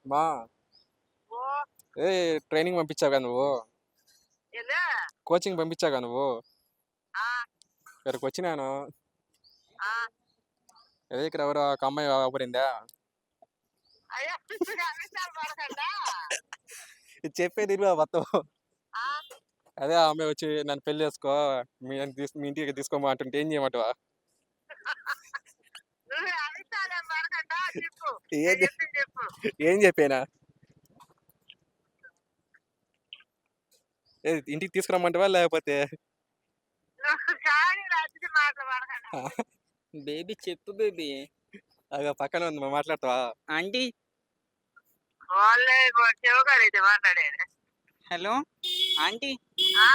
మా ఓ ఏ ట్రైనింగ్ పంపించావుగా నువ్వు, ఏందే? కోచింగ్ పంపించావుగా నువ్వు. ఆ ఇక్కడికి వచ్చినాను. ఆ ఇక్కడ ఎవరో ఒక అమ్మాయి అవపడిందా. అయ్యా అవిసాలు పడకండా. ఇది చెప్పేది ఇరువా మొత్తం. ఆ అదే ఆ అమ్మాయి వచ్చి నన్ను పెళ్లి చేసుకో, మీ ఇంటికి తీసుకోమా అంటుంటే ఏం చేయమంటావా? నువ్వు అవిసాలు పడకండా చెప్పు. ఏం నేను చె- చెప్పింది చెప్పు. ఏం చెప్పానా? ఇంటికి తీసుకురమ్మంటావా లేకపోతే? నువ్వు కానీ రాత్రి మాటలు పడకండా. బేబీ చెప్పు బేబీ. అగా పక్కన ఉంది, మాట్లాడతావా? ఆంటీ వాళ్ళే చెవగాడైతే మాట్లాడేది. హలో ఆంటీ, ఆ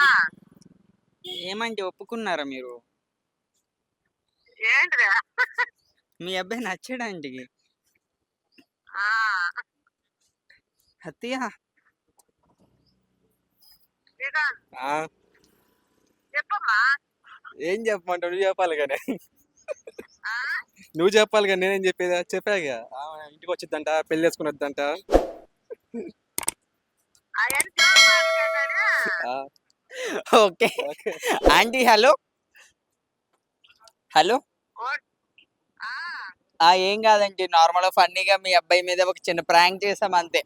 ఏమంటే ఒప్పుకున్నారా మీరు? ఏంటిదా? మీ అబ్బాయి నచ్చాడా ఆంటీకి? ఆ అత్తయ్య శ్రీకాంత్ ఆ, చెప్పమ్మా. ఏం చెప్పమంటావు? నువ్వు చెప్పాలి కానీ. ఆ నువ్వు చెప్పాలి కానీ నేనేం చెప్పేదా? చెప్పాగా ఇంటికి వచ్చిద్దంట, పెళ్లి చేసుకుని వద్దంట. అవన్నీ చెవు మాటలు. ఆ, okay okay. Aunty. Hello hello. ఆ ఏం కాదండి, నార్మల్గా ఫన్నీగా మీ అబ్బాయి మీద ఒక చిన్న ప్రాంక్ చేసాం అంతే.